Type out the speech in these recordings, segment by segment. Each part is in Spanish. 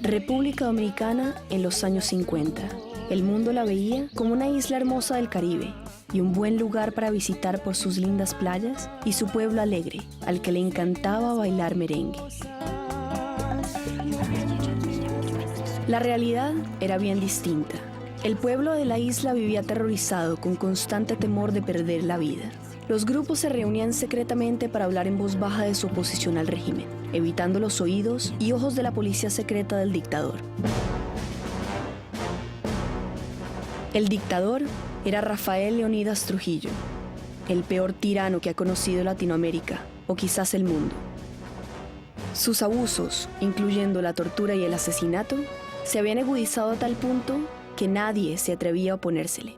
República Dominicana en los años 50. El mundo la veía como una isla hermosa del Caribe y un buen lugar para visitar por sus lindas playas y su pueblo alegre, al que le encantaba bailar merengue. La realidad era bien distinta. El pueblo de la isla vivía aterrorizado con constante temor de perder la vida. Los grupos se reunían secretamente para hablar en voz baja de su oposición al régimen, evitando los oídos y ojos de la policía secreta del dictador. El dictador era Rafael Leónidas Trujillo, el peor tirano que ha conocido Latinoamérica, o quizás el mundo. Sus abusos, incluyendo la tortura y el asesinato, se habían agudizado a tal punto que nadie se atrevía a oponérsele.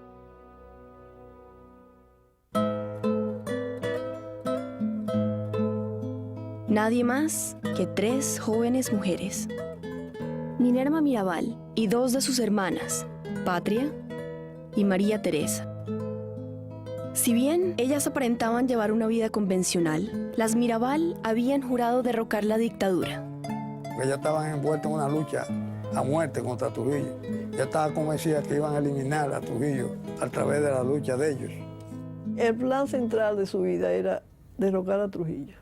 Nadie más que 3 jóvenes mujeres, Minerva Mirabal y 2 de sus hermanas, Patria y María Teresa. Si bien ellas aparentaban llevar una vida convencional, las Mirabal habían jurado derrocar la dictadura. Ellas estaban envueltas en una lucha a muerte contra Trujillo. Ya estaba convencida que iban a eliminar a Trujillo a través de la lucha de ellos. El plan central de su vida era derrocar a Trujillo.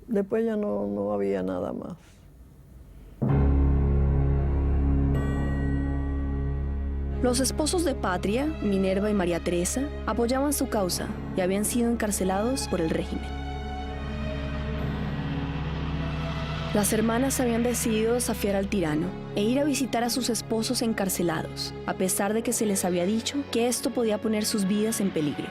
Después ya no había nada más. Los esposos de Patria, Minerva y María Teresa, apoyaban su causa y habían sido encarcelados por el régimen. Las hermanas habían decidido desafiar al tirano e ir a visitar a sus esposos encarcelados, a pesar de que se les había dicho que esto podía poner sus vidas en peligro.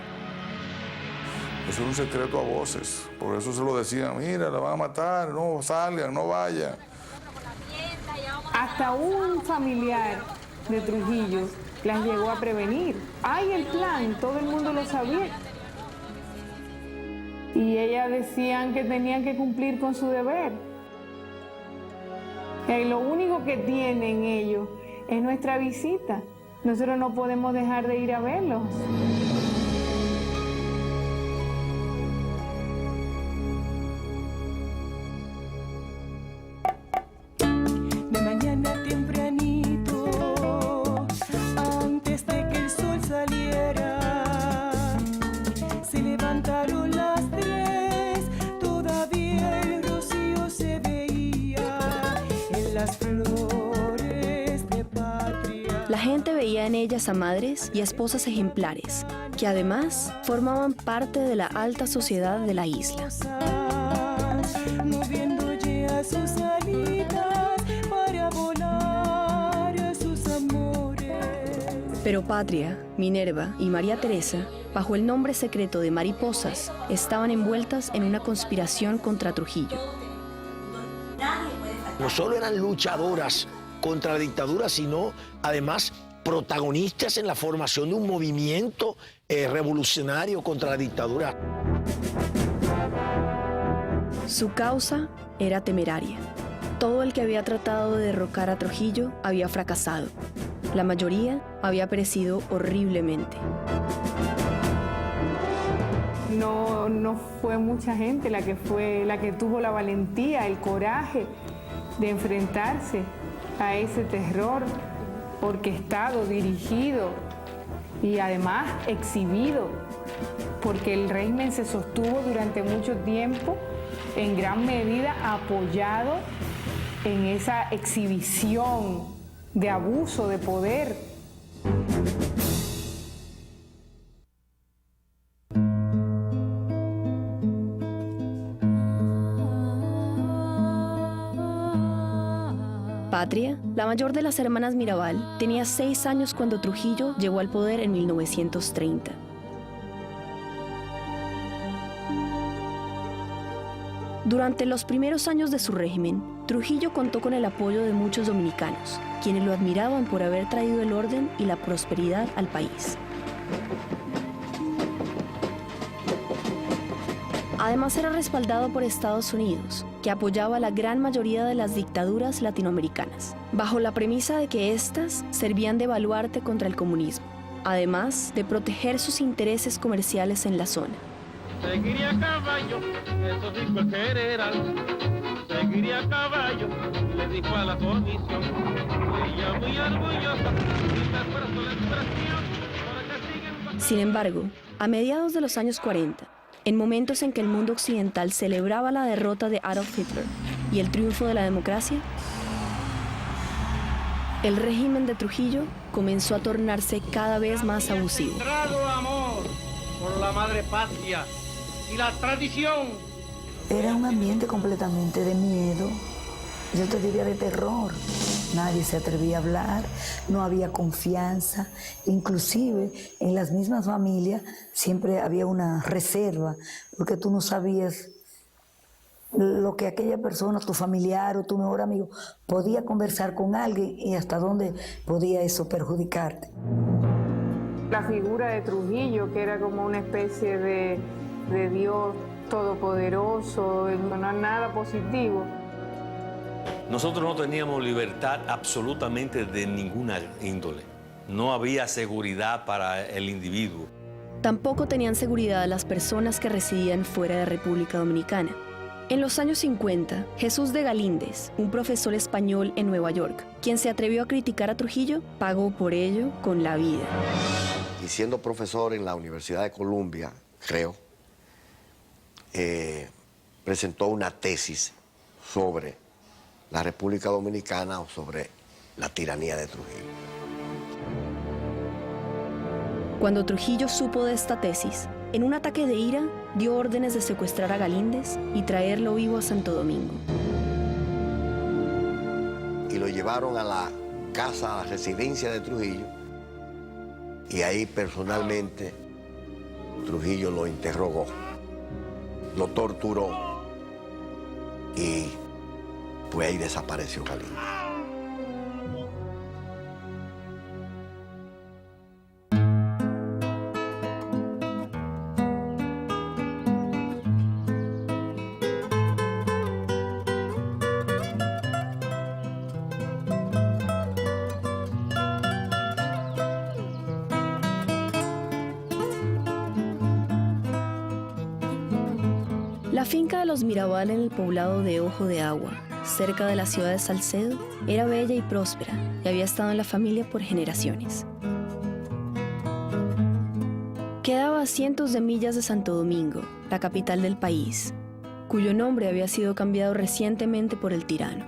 Eso era un secreto a voces, por eso se lo decían, mira, la van a matar, no salgan, no vayan. Hasta un familiar de Trujillo las llegó a prevenir. Hay el plan, todo el mundo lo sabía. Y ellas decían que tenían que cumplir con su deber. Y lo único que tienen ellos es nuestra visita. Nosotros no podemos dejar de ir a verlos. La gente veía en ellas a madres y esposas ejemplares, que además formaban parte de la alta sociedad de la isla. Pero Patria, Minerva y María Teresa, bajo el nombre secreto de Mariposas, estaban envueltas en una conspiración contra Trujillo. No solo eran luchadoras contra la dictadura, sino además protagonistas en la formación de un movimiento revolucionario contra la dictadura. Su causa era temeraria. Todo el que había tratado de derrocar a Trujillo había fracasado. La mayoría había perecido horriblemente. No fue mucha gente la que tuvo la valentía, el coraje de enfrentarse a ese terror orquestado, dirigido y además exhibido, porque el régimen se sostuvo durante mucho tiempo en gran medida apoyado en esa exhibición de abuso de poder. Patria, la mayor de las hermanas Mirabal, tenía 6 años cuando Trujillo llegó al poder en 1930. Durante los primeros años de su régimen, Trujillo contó con el apoyo de muchos dominicanos, quienes lo admiraban por haber traído el orden y la prosperidad al país. Además, era respaldado por Estados Unidos, que apoyaba a la gran mayoría de las dictaduras latinoamericanas, bajo la premisa de que éstas servían de baluarte contra el comunismo, además de proteger sus intereses comerciales en la zona. Seguiría a caballo, eso sí cualquier era. Seguiría a caballo, le dijo a la comisión. Ella muy orgullosa, y esfuerzo la expresión, para que sigan... Sin embargo, a mediados de los años 40, en momentos en que el mundo occidental celebraba la derrota de Adolf Hitler y el triunfo de la democracia, el régimen de Trujillo comenzó a tornarse cada vez más abusivo. Centrado amor por la madre patria y la tradición. Era un ambiente completamente de miedo, yo te diría de terror. Nadie se atrevía a hablar, no había confianza, inclusive en las mismas familias siempre había una reserva, porque tú no sabías lo que aquella persona, tu familiar o tu mejor amigo, podía conversar con alguien y hasta dónde podía eso perjudicarte. La figura de Trujillo, que era como una especie de Dios todopoderoso, no nada positivo. Nosotros no teníamos libertad absolutamente de ninguna índole. No había seguridad para el individuo. Tampoco tenían seguridad las personas que residían fuera de República Dominicana. En los años 50, Jesús de Galíndez, un profesor español en Nueva York, quien se atrevió a criticar a Trujillo, pagó por ello con la vida. Y siendo profesor en la Universidad de Columbia, creo, presentó una tesis sobre la República Dominicana o sobre la tiranía de Trujillo. Cuando Trujillo supo de esta tesis, en un ataque de ira, dio órdenes de secuestrar a Galíndez y traerlo vivo a Santo Domingo. Y lo llevaron a la casa, a la residencia de Trujillo, y ahí personalmente Trujillo lo interrogó, lo torturó y pues ahí desapareció Galíndez. La finca de los Mirabal en el poblado de Ojo de Agua, cerca de la ciudad de Salcedo, era bella y próspera y había estado en la familia por generaciones. Quedaba a cientos de millas de Santo Domingo, la capital del país, cuyo nombre había sido cambiado recientemente por el tirano.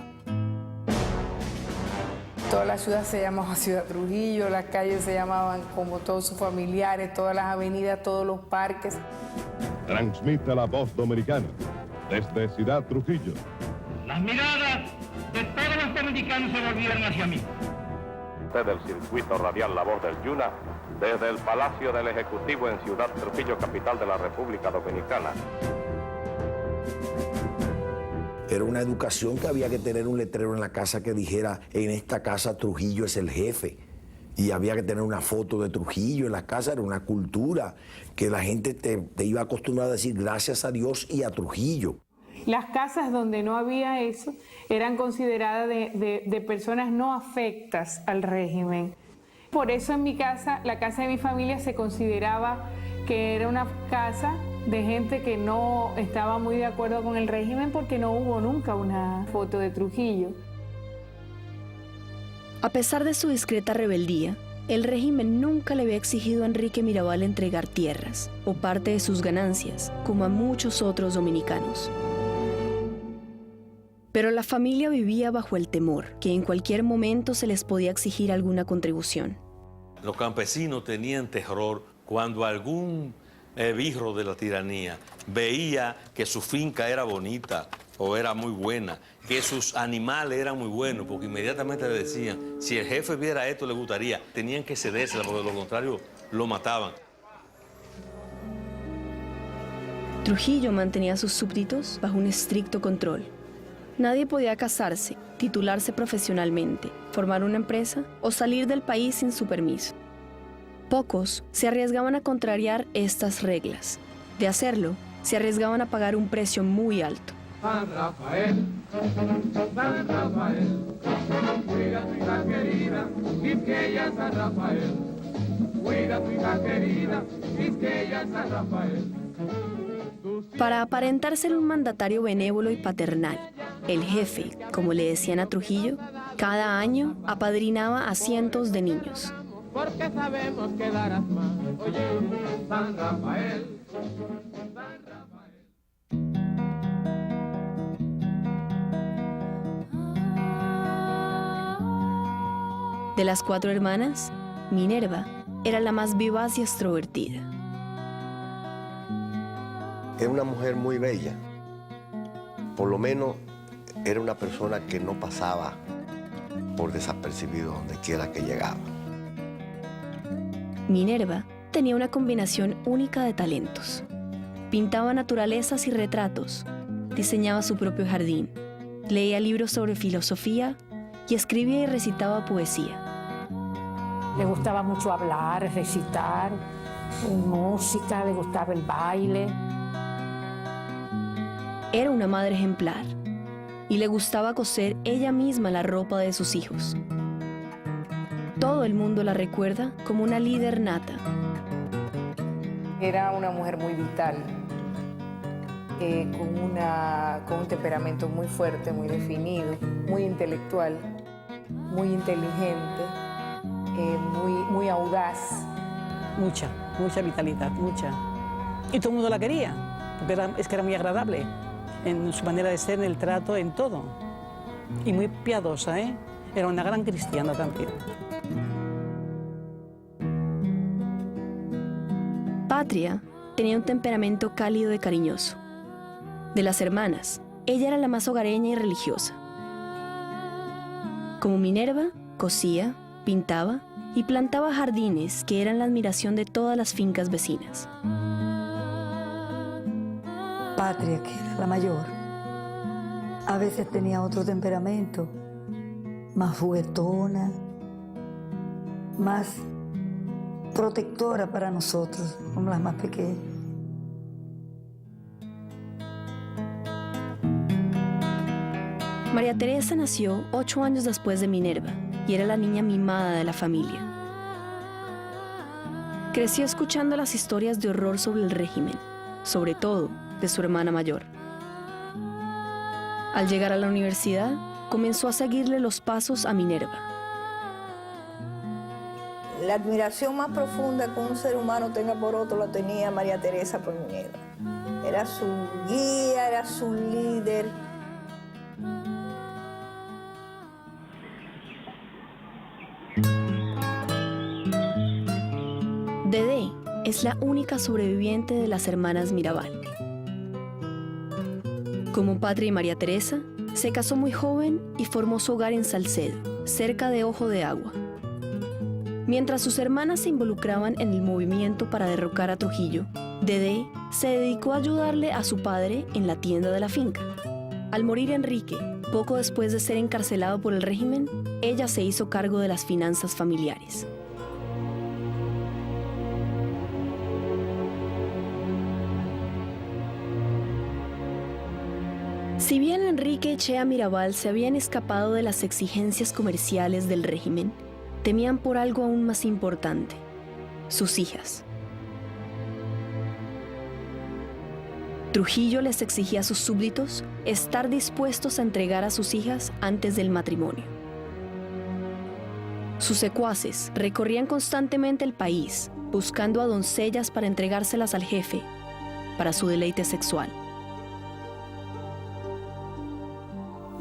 Toda la ciudad se llamaba Ciudad Trujillo, las calles se llamaban como todos sus familiares, todas las avenidas, todos los parques. Transmite la voz dominicana desde Ciudad Trujillo. Las miradas de todos los dominicanos se volvieron hacia mí. Desde el circuito radial La Voz del Yuna, desde el Palacio del Ejecutivo en Ciudad Trujillo, capital de la República Dominicana. Era una educación que había que tener un letrero en la casa que dijera, en esta casa Trujillo es el jefe. Y había que tener una foto de Trujillo en la casa, era una cultura que la gente te iba acostumbrada a decir gracias a Dios y a Trujillo. Las casas donde no había eso eran consideradas de personas no afectas al régimen. Por eso en mi casa, la casa de mi familia se consideraba que era una casa de gente que no estaba muy de acuerdo con el régimen porque no hubo nunca una foto de Trujillo. A pesar de su discreta rebeldía, el régimen nunca le había exigido a Enrique Mirabal entregar tierras o parte de sus ganancias, como a muchos otros dominicanos. Pero la familia vivía bajo el temor que en cualquier momento se les podía exigir alguna contribución. Los campesinos tenían terror cuando algún birro de la tiranía veía que su finca era bonita o era muy buena, que sus animales eran muy buenos, porque inmediatamente le decían, si el jefe viera esto le gustaría, tenían que cedérsela, porque de lo contrario lo mataban. Trujillo mantenía a sus súbditos bajo un estricto control. Nadie podía casarse, titularse profesionalmente, formar una empresa o salir del país sin su permiso. Pocos se arriesgaban a contrariar estas reglas. De hacerlo, se arriesgaban a pagar un precio muy alto. San Rafael, cuida tu hija querida, Quisqueya San Rafael. Cuida tu hija querida, Quisqueya San Rafael. Para aparentar ser un mandatario benévolo y paternal, el jefe, como le decían a Trujillo, cada año apadrinaba a cientos de niños. Porque sabemos que darás más. Oye, San Rafael. De las 4 hermanas, Minerva era la más vivaz y extrovertida. Era una mujer muy bella. Por lo menos era una persona que no pasaba por desapercibido donde quiera que llegaba. Minerva tenía una combinación única de talentos. Pintaba naturalezas y retratos, diseñaba su propio jardín, leía libros sobre filosofía y escribía y recitaba poesía. Le gustaba mucho hablar, recitar, música, le gustaba el baile. Era una madre ejemplar y le gustaba coser ella misma la ropa de sus hijos. Todo el mundo la recuerda como una líder nata. Era una mujer muy vital, con un temperamento muy fuerte, muy definido, muy intelectual, muy inteligente, muy audaz. Mucha vitalidad, mucha. Y todo el mundo la quería, porque es que era muy agradable en su manera de ser, en el trato, en todo. Y muy piadosa, ¿eh? Era una gran cristiana también. Patria tenía un temperamento cálido y cariñoso. De las hermanas, ella era la más hogareña y religiosa. Como Minerva, cosía, pintaba y plantaba jardines que eran la admiración de todas las fincas vecinas. Patria, que era la mayor, a veces tenía otro temperamento, más juguetona, más protectora para nosotros, como las más pequeñas. María Teresa nació 8 años después de Minerva y era la niña mimada de la familia. Creció escuchando las historias de horror sobre el régimen, sobre todo de su hermana mayor. Al llegar a la universidad, comenzó a seguirle los pasos a Minerva. La admiración más profunda que un ser humano tenga por otro la tenía María Teresa por Minerva. Era su guía, era su líder. Dedé es la única sobreviviente de las hermanas Mirabal. Como Patria y María Teresa, se casó muy joven y formó su hogar en Salcedo, cerca de Ojo de Agua. Mientras sus hermanas se involucraban en el movimiento para derrocar a Trujillo, Dedé se dedicó a ayudarle a su padre en la tienda de la finca. Al morir Enrique, poco después de ser encarcelado por el régimen, ella se hizo cargo de las finanzas familiares. Si bien Enrique y Chea Mirabal se habían escapado de las exigencias comerciales del régimen, temían por algo aún más importante: sus hijas. Trujillo les exigía a sus súbditos estar dispuestos a entregar a sus hijas antes del matrimonio. Sus secuaces recorrían constantemente el país, buscando a doncellas para entregárselas al jefe, para su deleite sexual.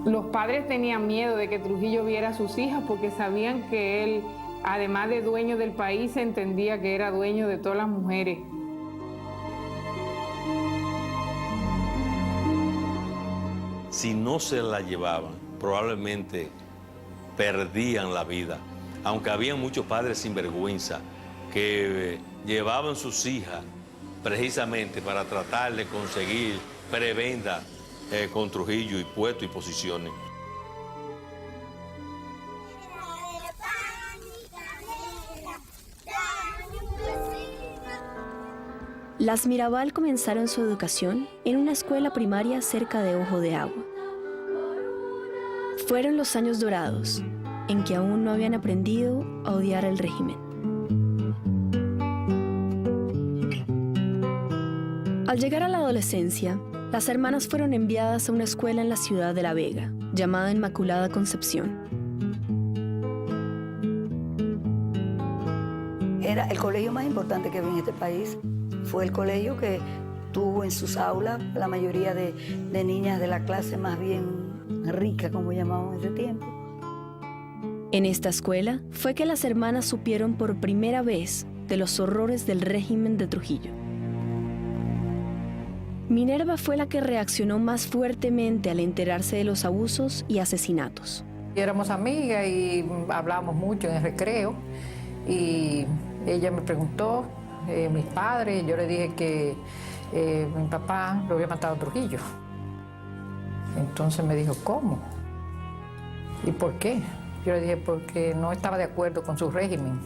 Los padres tenían miedo de que Trujillo viera a sus hijas porque sabían que él, además de dueño del país, entendía que era dueño de todas las mujeres. Si no se la llevaban, probablemente perdían la vida. Aunque había muchos padres sinvergüenza que llevaban sus hijas precisamente para tratar de conseguir prebenda con Trujillo y puestos y posiciones. Las Mirabal comenzaron su educación en una escuela primaria cerca de Ojo de Agua. Fueron los años dorados, en que aún no habían aprendido a odiar el régimen. Al llegar a la adolescencia, Las hermanas fueron enviadas a una escuela en la ciudad de La Vega, llamada Inmaculada Concepción. Era el colegio más importante que había en este país. Fue el colegio que tuvo en sus aulas la mayoría de niñas de la clase más bien rica, como llamábamos en ese tiempo. En esta escuela fue que las hermanas supieron por primera vez de los horrores del régimen de Trujillo. Minerva fue la que reaccionó más fuertemente al enterarse de los abusos y asesinatos. Éramos amigas y hablábamos mucho en el recreo y ella me preguntó, mis padres, yo le dije que mi papá lo había matado a Trujillo. Entonces me dijo, ¿cómo? ¿Y por qué? Yo le dije, porque no estaba de acuerdo con su régimen.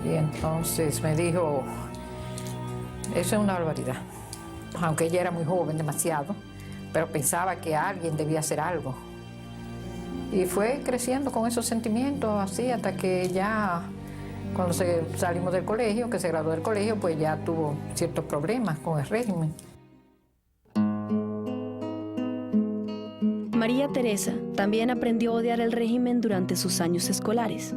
Y entonces me dijo, eso es una barbaridad. Aunque ella era muy joven, demasiado, pero pensaba que alguien debía hacer algo. Y fue creciendo con esos sentimientos así hasta que ya, cuando salimos del colegio, que se graduó del colegio, pues ya tuvo ciertos problemas con el régimen. María Teresa también aprendió a odiar el régimen durante sus años escolares.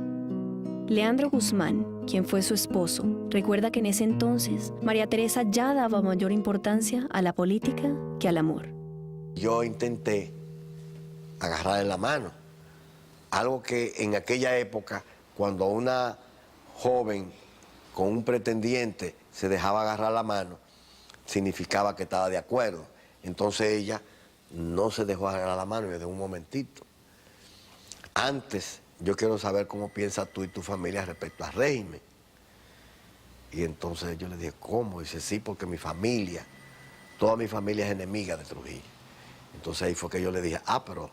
Leandro Guzmán, quien fue su esposo, recuerda que en ese entonces María Teresa ya daba mayor importancia a la política que al amor. Yo intenté agarrarle la mano, algo que en aquella época, cuando una joven con un pretendiente se dejaba agarrar la mano, significaba que estaba de acuerdo. Entonces ella no se dejó agarrar la mano y me dio un momentito. Antes, yo quiero saber cómo piensas tú y tu familia respecto al régimen. Y entonces yo le dije, ¿cómo? Dice, sí, porque mi familia, toda mi familia es enemiga de Trujillo. Entonces ahí fue que yo le dije, pero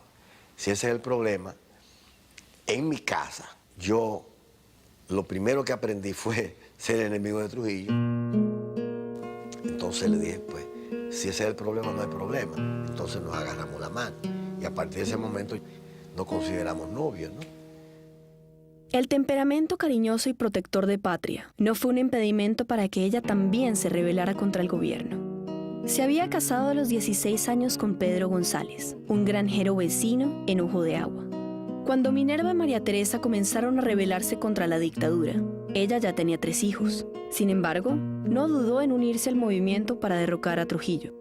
si ese es el problema, en mi casa, yo lo primero que aprendí fue ser enemigo de Trujillo. Entonces le dije, pues, si ese es el problema, no hay problema. Entonces nos agarramos la mano. Y a partir de ese momento nos consideramos novios, ¿no? El temperamento cariñoso y protector de Patria no fue un impedimento para que ella también se rebelara contra el gobierno. Se había casado a los 16 años con Pedro González, un granjero vecino en Ojo de Agua. Cuando Minerva y María Teresa comenzaron a rebelarse contra la dictadura, ella ya tenía 3 hijos. Sin embargo, no dudó en unirse al movimiento para derrocar a Trujillo.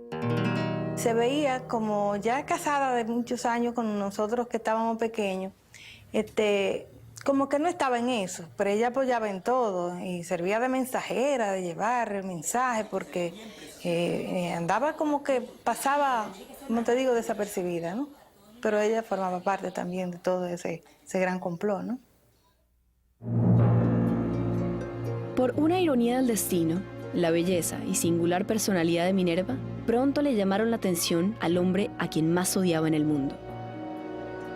Se veía como ya casada de muchos años con nosotros que estábamos pequeños, como que no estaba en eso, pero ella apoyaba en todo y servía de mensajera, de llevar el mensaje, porque andaba como que pasaba, como te digo, desapercibida, ¿no? Pero ella formaba parte también de todo ese gran complot, ¿no? Por una ironía del destino, la belleza y singular personalidad de Minerva pronto le llamaron la atención al hombre a quien más odiaba en el mundo.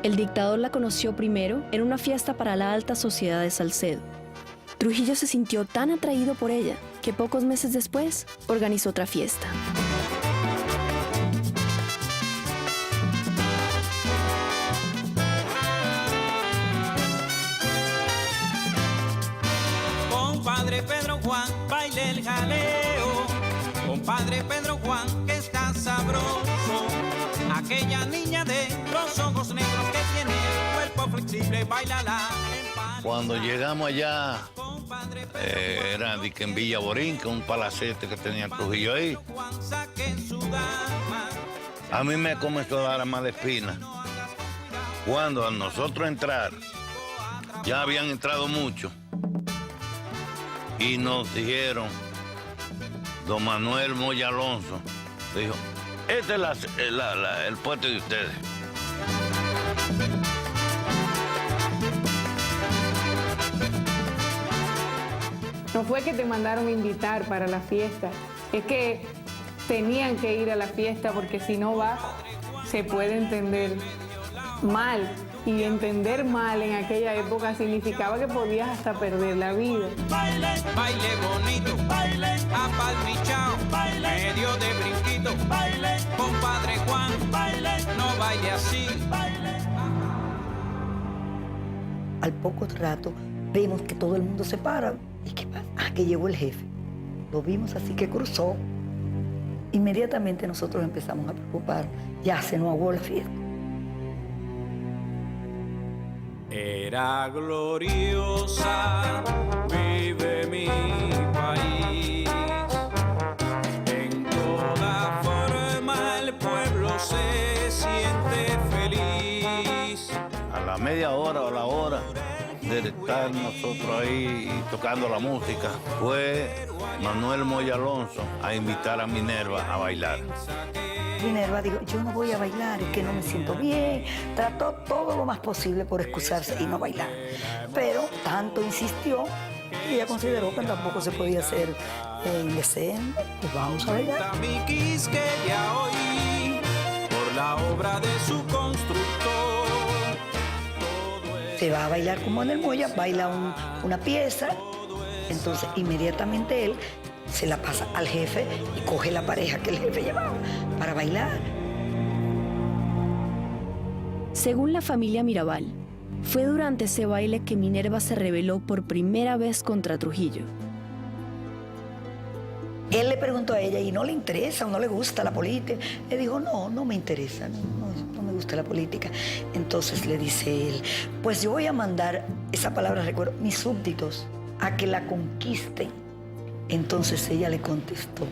El dictador la conoció primero en una fiesta para la alta sociedad de Salcedo. Trujillo se sintió tan atraído por ella que pocos meses después organizó otra fiesta. Compadre Pedro Juan, baile el jaleo. Compadre Pedro Juan, que está sabroso. Aquella niña de los ojos negros que tiene el cuerpo flexible, bailala. Cuando llegamos allá, era de que en Villa Borinca, un palacete que tenía Trujillo ahí. A mí me comenzó a dar mala espina. Cuando a nosotros entrar, ya habían entrado muchos. Y nos dijeron, don Manuel Moya Alonso, dijo, este es el puesto de ustedes. No fue que te mandaron invitar para la fiesta, es que tenían que ir a la fiesta porque si no vas, se puede entender mal. Y entender mal en aquella época significaba que podías hasta perder la vida. Baile, baile bonito, baile, apalmichao, baile, medio de brinquito, baile, compadre Juan, baile, no baile así, baile. Al poco rato vemos que todo el mundo se para. ¿Y qué pasa? Que llegó el jefe. Lo vimos así que cruzó Inmediatamente nosotros empezamos a preocupar, ya se nos aguó la fiesta. Era gloriosa, vive mi país. En toda forma el pueblo se siente feliz. A la media hora o la hora de estar nosotros ahí tocando la música, fue Manuel Moya Alonso a invitar a Minerva a bailar. Minerva dijo, yo no voy a bailar, es que no me siento bien. Trató todo lo más posible por excusarse y no bailar. Pero tanto insistió que ella consideró que tampoco se podía hacer indecente. Pues vamos a bailar. Mi Quisqueya hoy, por la obra de su constructor. Se va a bailar con Manuel Moya, baila una pieza. Entonces inmediatamente él se la pasa al jefe y coge la pareja que el jefe llevaba para bailar. Según la familia Mirabal, fue durante ese baile que Minerva se rebeló por primera vez contra Trujillo. Él le preguntó a ella, ¿y no le interesa o no le gusta la política? Le dijo, no me interesa, no me gusta la política. Entonces le dice él, pues yo voy a mandar, esa palabra recuerdo, mis súbditos a que la conquisten. Entonces ella le contestó,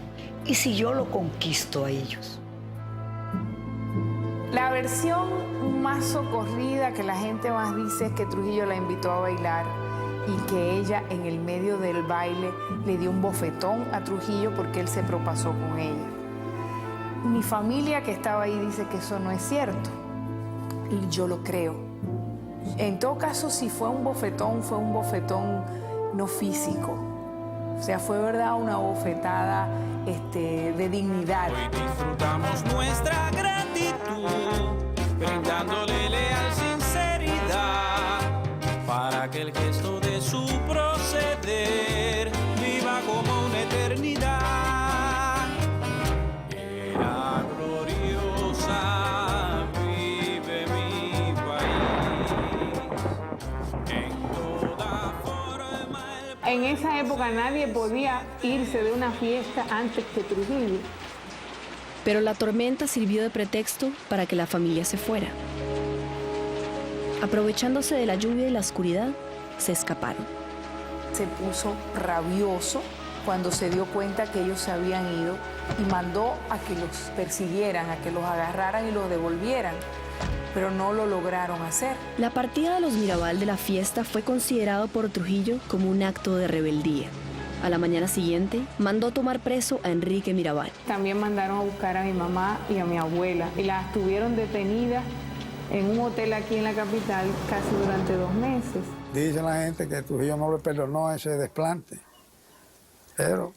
¿y si yo lo conquisto a ellos? La versión más socorrida que la gente más dice es que Trujillo la invitó a bailar y que ella en el medio del baile le dio un bofetón a Trujillo porque él se propasó con ella. Mi familia que estaba ahí dice que eso no es cierto. Y yo lo creo. En todo caso, si fue un bofetón no físico. O sea, fue verdad una bofetada de dignidad. Hoy disfrutamos nuestra gratitud, brindándole leal sinceridad, para que el gesto de su proceder viva como una eternidad. Era gloriosa, vive mi país. En toda forma. En esa época nadie podía irse de una fiesta antes que Trujillo. Pero la tormenta sirvió de pretexto para que la familia se fuera. Aprovechándose de la lluvia y la oscuridad, se escaparon. Se puso rabioso cuando se dio cuenta que ellos se habían ido y mandó a que los persiguieran, a que los agarraran y los devolvieran, pero no lo lograron hacer. La partida de los Mirabal de la fiesta fue considerado por Trujillo como un acto de rebeldía. A la mañana siguiente, mandó tomar preso a Enrique Mirabal. También mandaron a buscar a mi mamá y a mi abuela y las tuvieron detenidas en un hotel aquí en la capital casi durante 2 meses. Dice la gente que Trujillo no le perdonó ese desplante, pero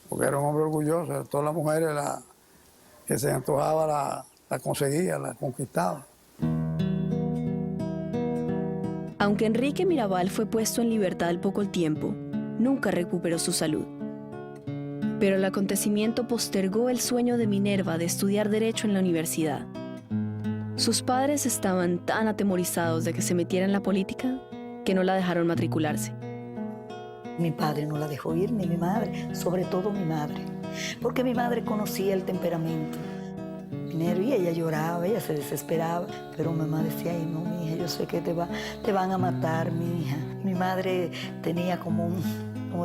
porque era un hombre orgulloso, todas las mujeres que se antojaba la conseguía, la conquistaba. Aunque Enrique Mirabal fue puesto en libertad al poco tiempo, nunca recuperó su salud. Pero el acontecimiento postergó el sueño de Minerva de estudiar Derecho en la universidad. Sus padres estaban tan atemorizados de que se metiera en la política que no la dejaron matricularse. Mi padre no la dejó ir, ni mi madre, sobre todo mi madre, porque mi madre conocía el temperamento. Minerva, y ella lloraba, ella se desesperaba, pero mamá decía, ay no, mi hija, yo sé que te van a matar, mi hija. Mi madre tenía como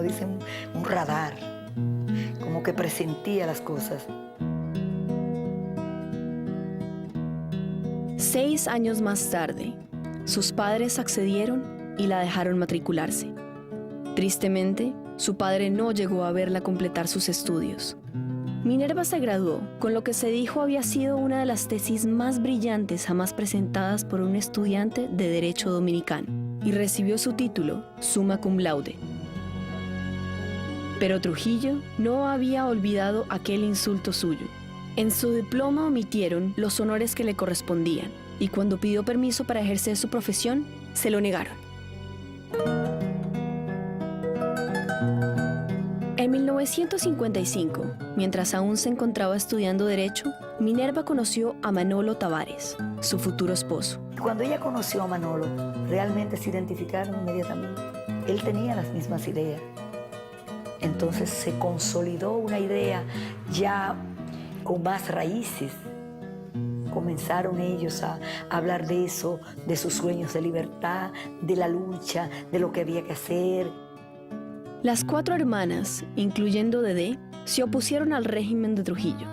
dicen, un radar, como que presentía las cosas. 6 años más tarde, sus padres accedieron y la dejaron matricularse. Tristemente, su padre no llegó a verla completar sus estudios. Minerva se graduó con lo que se dijo había sido una de las tesis más brillantes jamás presentadas por un estudiante de Derecho dominicano y recibió su título summa cum laude. Pero Trujillo no había olvidado aquel insulto suyo. En su diploma omitieron los honores que le correspondían y cuando pidió permiso para ejercer su profesión, se lo negaron. En 1955, mientras aún se encontraba estudiando Derecho, Minerva conoció a Manolo Tavares, su futuro esposo. Cuando ella conoció a Manolo, realmente se identificaron inmediatamente. Él tenía las mismas ideas. Entonces se consolidó una idea ya con más raíces. Comenzaron ellos a hablar de eso, de sus sueños de libertad, de la lucha, de lo que había que hacer. Las 4 hermanas, incluyendo Dedé, se opusieron al régimen de Trujillo.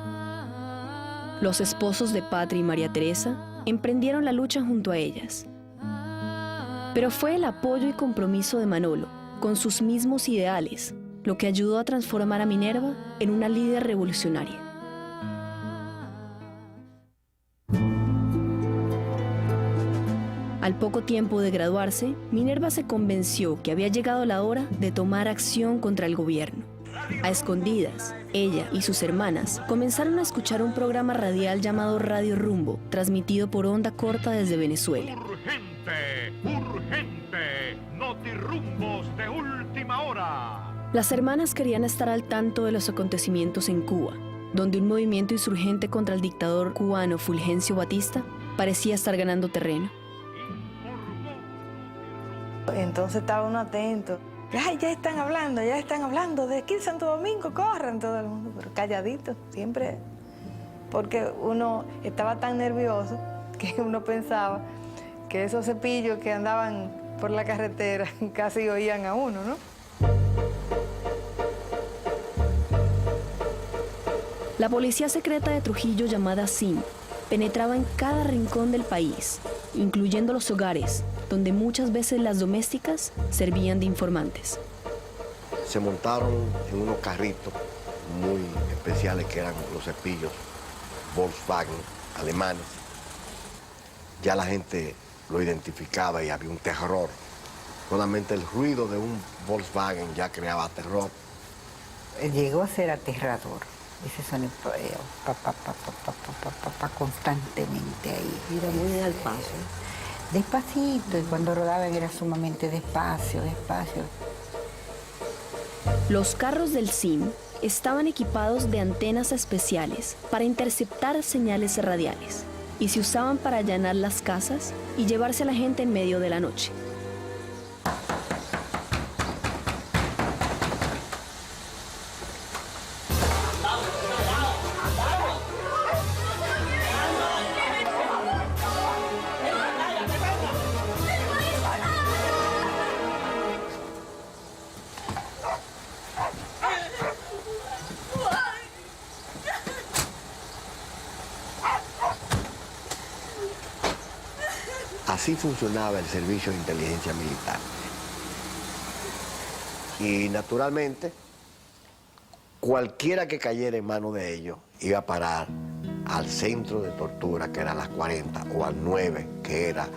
Los esposos de Patria y María Teresa emprendieron la lucha junto a ellas. Pero fue el apoyo y compromiso de Manolo con sus mismos ideales lo que ayudó a transformar a Minerva en una líder revolucionaria. Al poco tiempo de graduarse, Minerva se convenció que había llegado la hora de tomar acción contra el gobierno. A escondidas, ella y sus hermanas comenzaron a escuchar un programa radial llamado Radio Rumbo, transmitido por onda corta desde Venezuela. ¡Urgente! ¡Urgente! ¡Notirumbos de última hora! Las hermanas querían estar al tanto de los acontecimientos en Cuba, donde un movimiento insurgente contra el dictador cubano Fulgencio Batista parecía estar ganando terreno. Entonces estaba uno atento. Ay, ya están hablando de aquí en Santo Domingo, corran todo el mundo, pero calladito, siempre, porque uno estaba tan nervioso que uno pensaba que esos cepillos que andaban por la carretera casi oían a uno, ¿no? La policía secreta de Trujillo, llamada SIM, penetraba en cada rincón del país, incluyendo los hogares, donde muchas veces las domésticas servían de informantes. Se montaron en unos carritos muy especiales que eran los cepillos Volkswagen alemanes. Ya la gente lo identificaba y había un terror. Solamente el ruido de un Volkswagen ya creaba terror. Llegó a ser aterrador. Ese sonido constantemente ahí. Era muy al paso. Despacito, y cuando rodaban era sumamente despacio, despacio. Los carros del SIM estaban equipados de antenas especiales para interceptar señales radiales y se usaban para allanar las casas y llevarse a la gente en medio de la noche. Así funcionaba el servicio de inteligencia militar. Y naturalmente, cualquiera que cayera en manos de ellos iba a parar al centro de tortura, que era las 40, o al 9, que era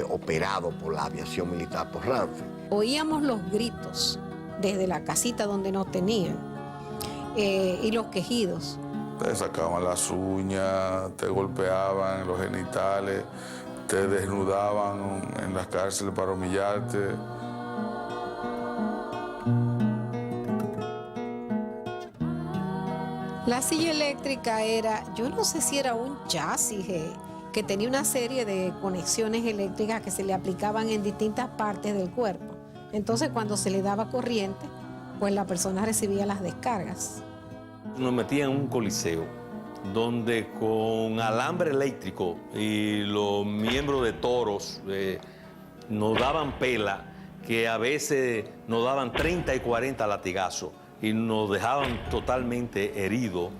operado por la aviación militar por Ramfel. Oíamos los gritos desde la casita donde nos tenían y los quejidos. Te sacaban las uñas, te golpeaban los genitales, te desnudaban en las cárceles para humillarte. La silla eléctrica era, yo no sé si era un chasis que tenía una serie de conexiones eléctricas que se le aplicaban en distintas partes del cuerpo. Entonces cuando se le daba corriente, pues la persona recibía las descargas. Nos metían en un coliseo donde con alambre eléctrico y los miembros de toros nos daban pela, que a veces nos daban 30 y 40 latigazos y nos dejaban totalmente heridos.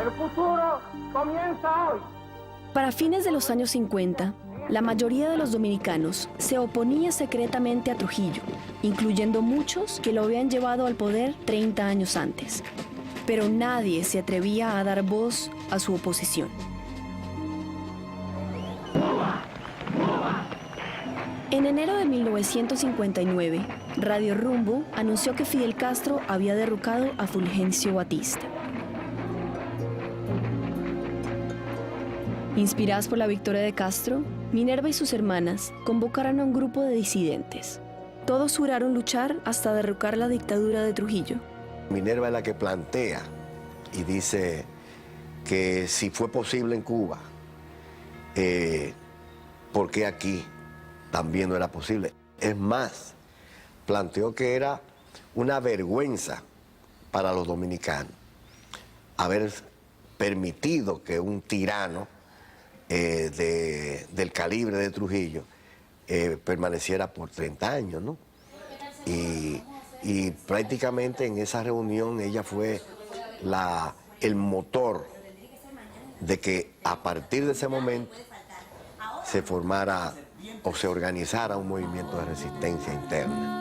El futuro comienza hoy. Para fines de los años 50, la mayoría de los dominicanos se oponía secretamente a Trujillo, incluyendo muchos que lo habían llevado al poder 30 años antes. Pero nadie se atrevía a dar voz a su oposición. En enero de 1959, Radio Rumbo anunció que Fidel Castro había derrocado a Fulgencio Batista. Inspiradas por la victoria de Castro, Minerva y sus hermanas convocaron a un grupo de disidentes. Todos juraron luchar hasta derrocar la dictadura de Trujillo. Minerva es la que plantea y dice que si fue posible en Cuba, ¿por qué aquí también no era posible? Es más, planteó que era una vergüenza para los dominicanos haber permitido que un tirano del calibre de Trujillo permaneciera por 30 años, ¿no? Y prácticamente en esa reunión ella fue el motor de que a partir de ese momento se formara o se organizara un movimiento de resistencia interna.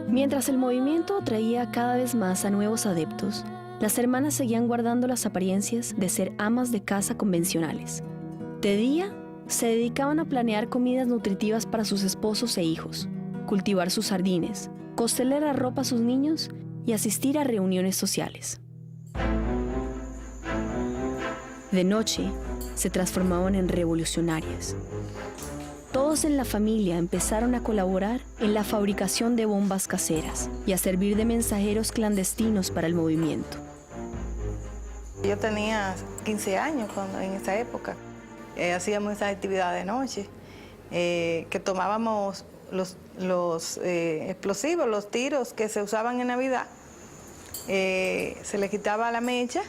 Mientras el movimiento atraía cada vez más a nuevos adeptos, las hermanas seguían guardando las apariencias de ser amas de casa convencionales. De día, se dedicaban a planear comidas nutritivas para sus esposos e hijos, cultivar sus jardines, coserle la ropa a sus niños y asistir a reuniones sociales. De noche, se transformaban en revolucionarias. Todos en la familia empezaron a colaborar en la fabricación de bombas caseras y a servir de mensajeros clandestinos para el movimiento. Yo tenía 15 años en esa época. Hacíamos esa actividad de noche, que tomábamos los explosivos, los tiros que se usaban en Navidad, se le quitaba la mecha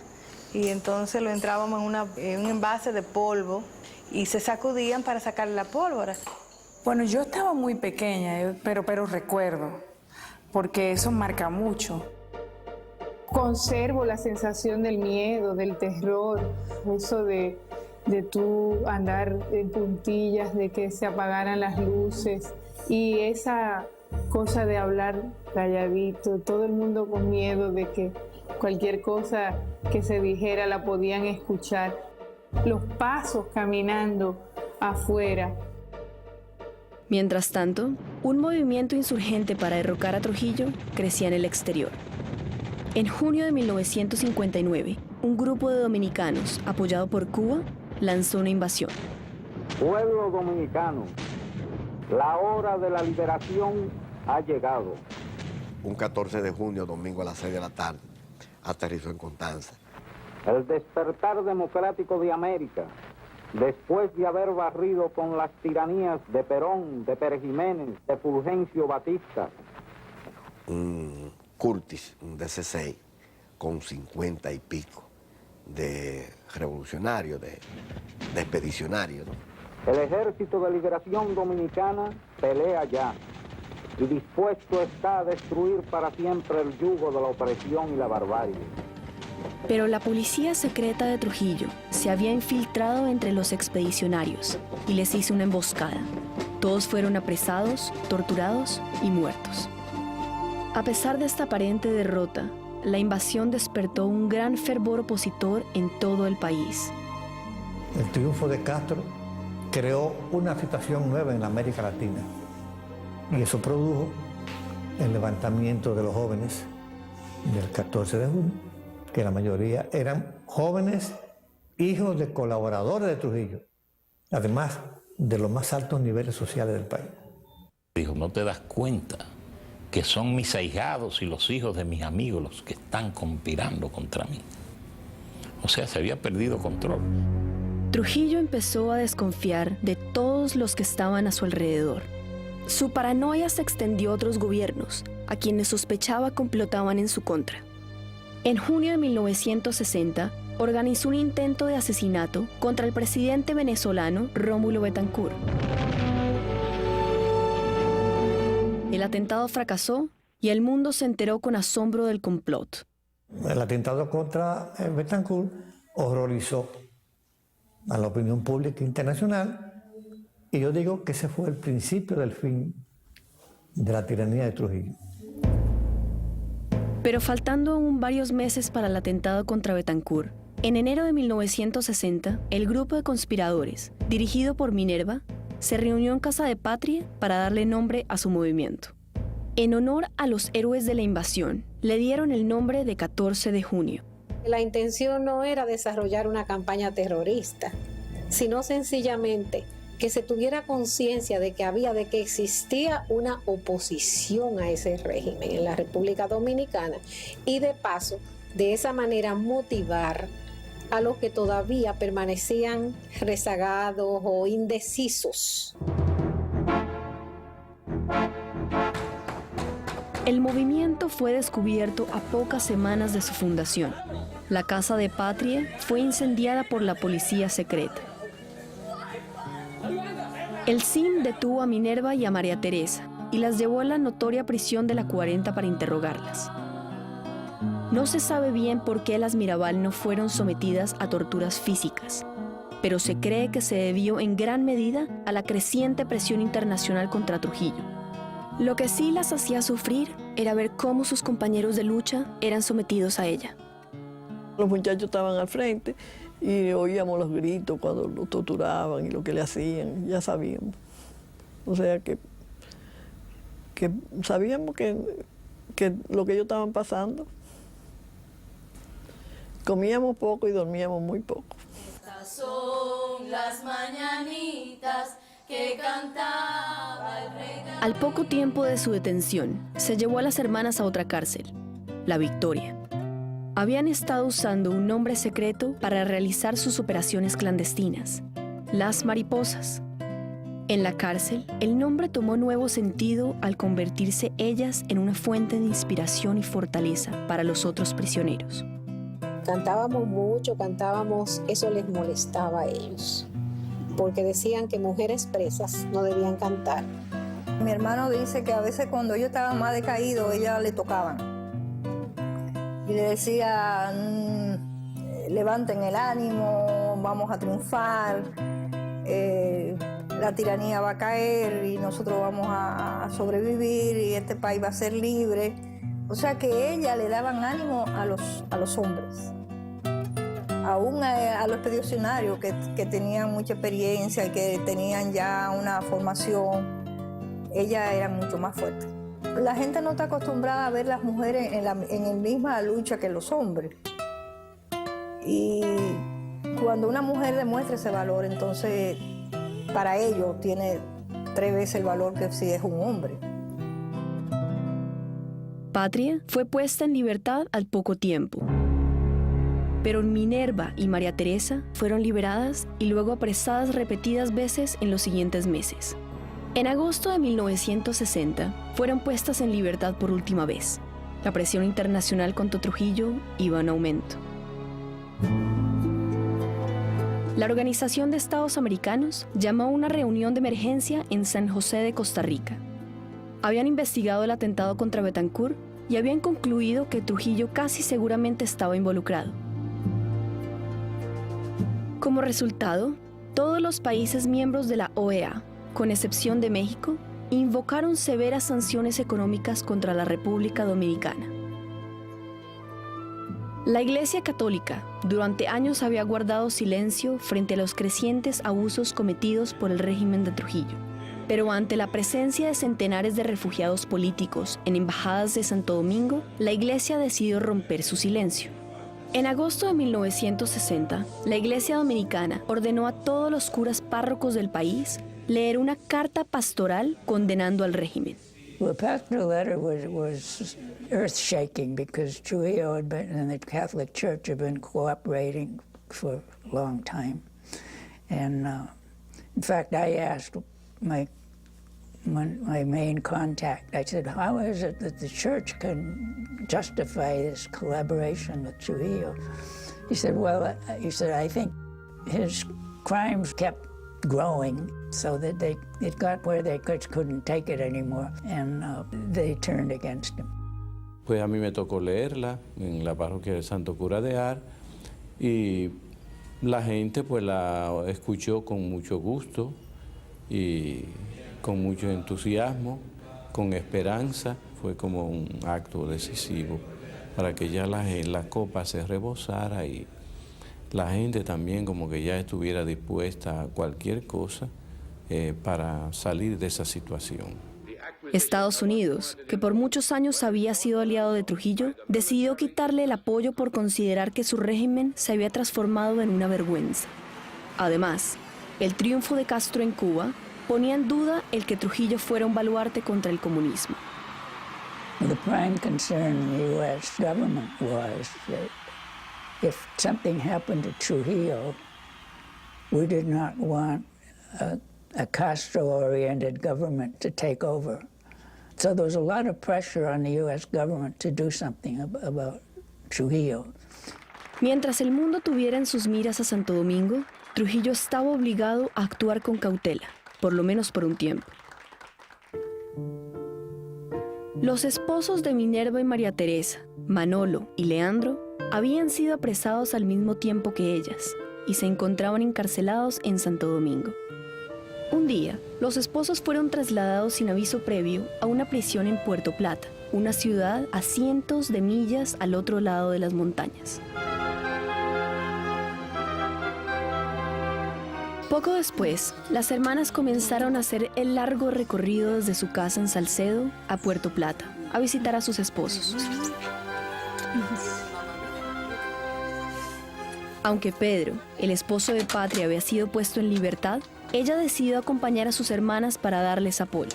y entonces lo entrábamos en un envase de polvo y se sacudían para sacar la pólvora. Bueno, yo estaba muy pequeña, pero recuerdo, porque eso marca mucho. Conservo la sensación del miedo, del terror, eso de tú andar en puntillas, de que se apagaran las luces y esa cosa de hablar calladito, todo el mundo con miedo de que cualquier cosa que se dijera la podían escuchar. Los pasos caminando afuera. Mientras tanto, un movimiento insurgente para derrocar a Trujillo crecía en el exterior. En junio de 1959, un grupo de dominicanos, apoyado por Cuba, lanzó una invasión. Pueblo dominicano, la hora de la liberación ha llegado. Un 14 de junio, domingo a las 6 de la tarde, aterrizó en Constanza. El despertar democrático de América, después de haber barrido con las tiranías de Perón, de Pérez Jiménez, de Fulgencio Batista. Un Curtis, un DC-6, con 50 y pico de revolucionarios, de expedicionarios, ¿no? El Ejército de Liberación Dominicana pelea ya y dispuesto está a destruir para siempre el yugo de la opresión y la barbarie. Pero la policía secreta de Trujillo se había infiltrado entre los expedicionarios y les hizo una emboscada. Todos fueron apresados, torturados y muertos. A pesar de esta aparente derrota, la invasión despertó un gran fervor opositor en todo el país. El triunfo de Castro creó una situación nueva en la América Latina y eso produjo el levantamiento de los jóvenes del 14 de junio, que la mayoría eran jóvenes hijos de colaboradores de Trujillo, además de los más altos niveles sociales del país. Dijo, ¿no te das cuenta que son mis ahijados y los hijos de mis amigos los que están conspirando contra mí? O sea, se había perdido control. Trujillo empezó a desconfiar de todos los que estaban a su alrededor. Su paranoia se extendió a otros gobiernos, a quienes sospechaba complotaban en su contra. En junio de 1960, organizó un intento de asesinato contra el presidente venezolano Rómulo Betancourt. El atentado fracasó y el mundo se enteró con asombro del complot. El atentado contra Betancourt horrorizó a la opinión pública internacional y yo digo que ese fue el principio del fin de la tiranía de Trujillo. Pero faltando aún varios meses para el atentado contra Betancourt, en enero de 1960, el grupo de conspiradores, dirigido por Minerva, se reunió en Casa de Patria para darle nombre a su movimiento. En honor a los héroes de la invasión, le dieron el nombre de 14 de junio. La intención no era desarrollar una campaña terrorista, sino sencillamente que se tuviera conciencia de que existía una oposición a ese régimen en la República Dominicana y de paso, de esa manera motivar a los que todavía permanecían rezagados o indecisos. El movimiento fue descubierto a pocas semanas de su fundación. La casa de Patria fue incendiada por la policía secreta. El CIM detuvo a Minerva y a María Teresa y las llevó a la notoria prisión de la 40 para interrogarlas. No se sabe bien por qué las Mirabal no fueron sometidas a torturas físicas, pero se cree que se debió en gran medida a la creciente presión internacional contra Trujillo. Lo que sí las hacía sufrir era ver cómo sus compañeros de lucha eran sometidos a ella. Los muchachos estaban al frente y oíamos los gritos cuando lo torturaban y lo que le hacían, ya sabíamos. O sea que sabíamos que lo que ellos estaban pasando. Comíamos poco y dormíamos muy poco. Estas son las mañanitas que cantaba el rey. Al poco tiempo de su detención, se llevó a las hermanas a otra cárcel, La Victoria. Habían estado usando un nombre secreto para realizar sus operaciones clandestinas, las mariposas. En la cárcel, el nombre tomó nuevo sentido al convertirse ellas en una fuente de inspiración y fortaleza para los otros prisioneros. Cantábamos mucho, eso les molestaba a ellos, porque decían que mujeres presas no debían cantar. Mi hermano dice que a veces cuando yo estaba más decaído, ella le tocaban. Y le decía, levanten el ánimo, vamos a triunfar, la tiranía va a caer y nosotros vamos a sobrevivir y este país va a ser libre. O sea que ella le daban ánimo a los hombres. Aún a los expedicionarios que tenían mucha experiencia y que tenían ya una formación, ella era mucho más fuerte. La gente no está acostumbrada a ver las mujeres en la misma lucha que los hombres. Y cuando una mujer demuestra ese valor, entonces para ellos tiene 3 veces el valor que si es un hombre. Patria fue puesta en libertad al poco tiempo. Pero Minerva y María Teresa fueron liberadas y luego apresadas repetidas veces en los siguientes meses. En agosto de 1960 fueron puestas en libertad por última vez. La presión internacional contra Trujillo iba en aumento. La Organización de Estados Americanos llamó a una reunión de emergencia en San José de Costa Rica. Habían investigado el atentado contra Betancourt y habían concluido que Trujillo casi seguramente estaba involucrado. Como resultado, todos los países miembros de la OEA, con excepción de México, invocaron severas sanciones económicas contra la República Dominicana. La Iglesia Católica durante años había guardado silencio frente a los crecientes abusos cometidos por el régimen de Trujillo. Pero ante la presencia de centenares de refugiados políticos en embajadas de Santo Domingo, la Iglesia decidió romper su silencio. En agosto de 1960, la Iglesia Dominicana ordenó a todos los curas párrocos del país leer una carta pastoral condenando al régimen. The pastoral letter was earth-shaking because Trujillo had been, and the Catholic Church had been cooperating for a long time. And in fact, I asked my main contact, I said, how is it that the church can justify this collaboration with Trujillo? He said, well, I think his crimes kept growing so that it got where they couldn't take it anymore, and they turned against him. Pues a mí me tocó leerla en la parroquia del Santo Cura de Ar y la gente pues la escuchó con mucho gusto y con mucho entusiasmo, con esperanza. Fue como un acto decisivo para que ya la copa se rebosara y la gente también como que ya estuviera dispuesta a cualquier cosa para salir de esa situación. Estados Unidos, que por muchos años había sido aliado de Trujillo, decidió quitarle el apoyo por considerar que su régimen se había transformado en una vergüenza. Además, el triunfo de Castro en Cuba ponía en duda el que Trujillo fuera un baluarte contra el comunismo. The prime concern in the U.S. government was that if something happened to Trujillo, we did not want a Castro-oriented government to take over. So there was a lot of pressure on the U.S. government to do something about Trujillo. Mientras el mundo tuviera en sus miras a Santo Domingo, Trujillo estaba obligado a actuar con cautela, por lo menos por un tiempo. Los esposos de Minerva y María Teresa, Manolo y Leandro, habían sido apresados al mismo tiempo que ellas y se encontraban encarcelados en Santo Domingo. Un día, los esposos fueron trasladados sin aviso previo a una prisión en Puerto Plata, una ciudad a cientos de millas al otro lado de las montañas. Poco después, las hermanas comenzaron a hacer el largo recorrido desde su casa en Salcedo a Puerto Plata, a visitar a sus esposos. Aunque Pedro, el esposo de Patria, había sido puesto en libertad, ella decidió acompañar a sus hermanas para darles apoyo.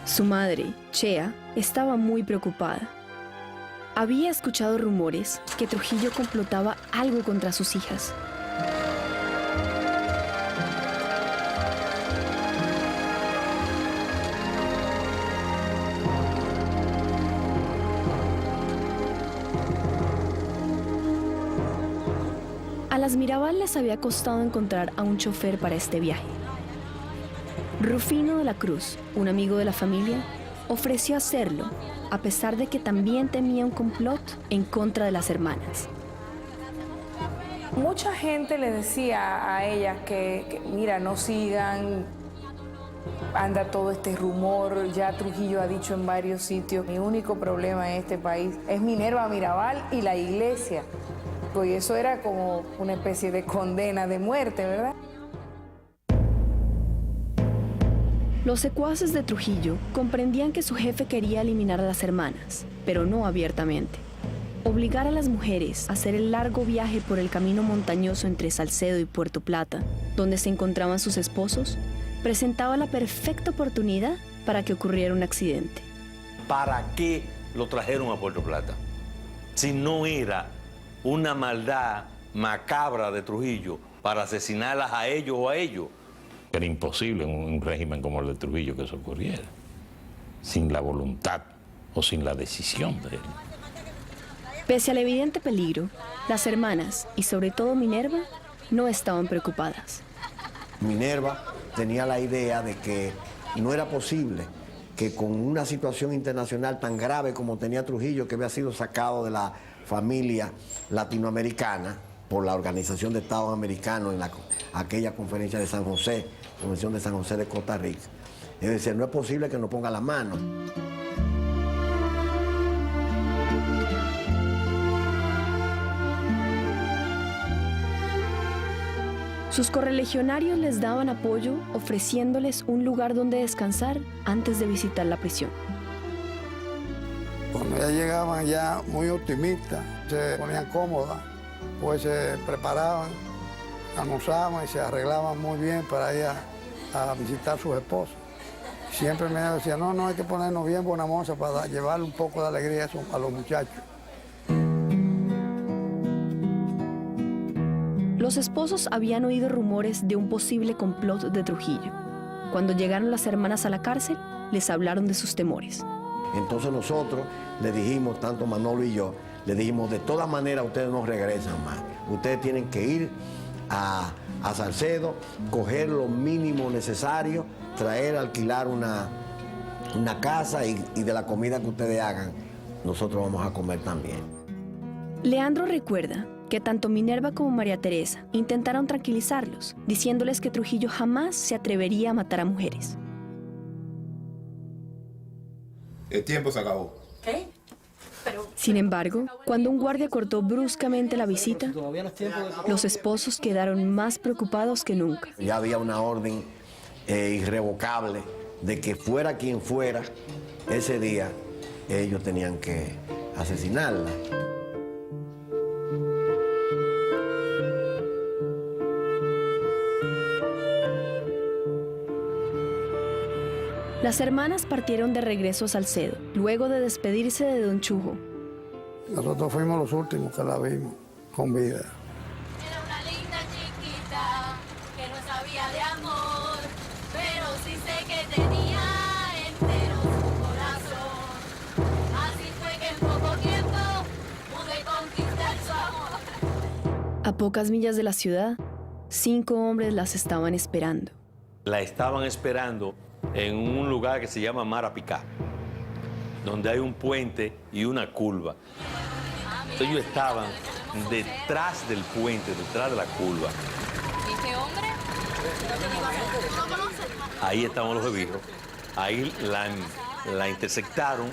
Su madre, Chea, estaba muy preocupada. Había escuchado rumores que Trujillo complotaba algo contra sus hijas. A las Mirabal les había costado encontrar a un chofer para este viaje. Rufino de la Cruz, un amigo de la familia, ofreció hacerlo, a pesar de que también temía un complot en contra de las hermanas. Mucha gente le decía a ellas que mira, no sigan, anda todo este rumor, ya Trujillo ha dicho en varios sitios, mi único problema en este país es Minerva Mirabal y la iglesia. Y eso era como una especie de condena de muerte, ¿verdad? Los secuaces de Trujillo comprendían que su jefe quería eliminar a las hermanas, pero no abiertamente. Obligar a las mujeres a hacer el largo viaje por el camino montañoso entre Salcedo y Puerto Plata, donde se encontraban sus esposos, presentaba la perfecta oportunidad para que ocurriera un accidente. ¿Para qué lo trajeron a Puerto Plata? Si no era una maldad macabra de Trujillo para asesinarlas a ellos o a ellos. Era imposible en un régimen como el de Trujillo que eso ocurriera, sin la voluntad o sin la decisión de él. Pese al evidente peligro, las hermanas, y sobre todo Minerva, no estaban preocupadas. Minerva tenía la idea de que no era posible que con una situación internacional tan grave como tenía Trujillo, que había sido sacado de la familia latinoamericana por la Organización de Estados Americanos en aquella conferencia de San José, Convención de San José de Costa Rica. Es decir, no es posible que nos ponga las manos. Sus correligionarios les daban apoyo ofreciéndoles un lugar donde descansar antes de visitar la prisión. Cuando ya llegaban ya muy optimistas, se ponían cómodas, pues se preparaban, almorzaban y se arreglaban muy bien para ir a visitar a sus esposos. Siempre me decían, no, hay que ponernos bien buena moza para llevarle un poco de alegría a los muchachos. Los esposos habían oído rumores de un posible complot de Trujillo. Cuando llegaron las hermanas a la cárcel, les hablaron de sus temores. Entonces nosotros le dijimos, tanto Manolo y yo, le dijimos, de todas maneras ustedes no regresan más. Ustedes tienen que ir a Salcedo, coger lo mínimo necesario, traer, alquilar una casa y de la comida que ustedes hagan, nosotros vamos a comer también. Leandro recuerda que tanto Minerva como María Teresa intentaron tranquilizarlos, diciéndoles que Trujillo jamás se atrevería a matar a mujeres. El tiempo se acabó. ¿Qué? Sin embargo, cuando un guardia cortó bruscamente la visita, los esposos quedaron más preocupados que nunca. Ya había una orden irrevocable de que fuera quien fuera, ese día ellos tenían que asesinarla. Las hermanas partieron de regreso a Salcedo, luego de despedirse de don Chujo. Nosotros fuimos los últimos que la vimos con vida. Era una linda chiquita que no sabía de amor, pero sí sé que tenía A pocas millas de la ciudad, 5 hombres las estaban esperando. La estaban esperando en un lugar que se llama Marapicá, donde hay un puente y una curva. Ellos estaban detrás del puente, detrás de la curva. ¿Y este hombre? ¿Lo conoces? Ahí estaban los esbirros. Ahí la intersectaron.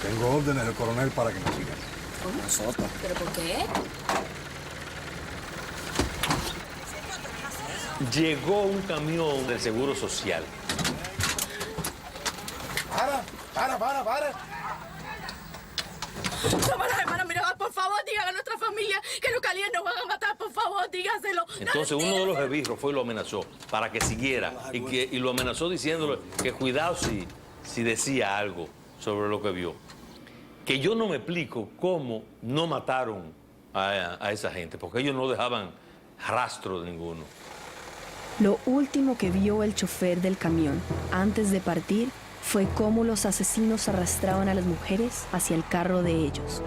Tengo órdenes del coronel para que me sigan. ¿Cómo? ¿Nosotros? ¿Pero por qué? Llegó un camión del Seguro Social. Para. Cámara, hermana, mira, por favor, dígale a nuestra familia que los calientes nos van a matar, por favor, dígaselo. Entonces uno de los esbirros fue y lo amenazó para que siguiera y lo amenazó diciéndole que cuidado si decía algo sobre lo que vio. Que yo no me explico cómo no mataron a esa gente, porque ellos no dejaban rastro de ninguno. Lo último que vio el chofer del camión antes de partir fue cómo los asesinos arrastraban a las mujeres hacia el carro de ellos.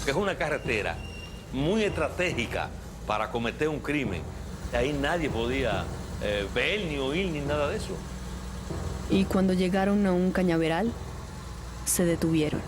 Que es una carretera muy estratégica para cometer un crimen. Ahí nadie podía ver ni oír ni nada de eso. Y cuando llegaron a un cañaveral, se detuvieron.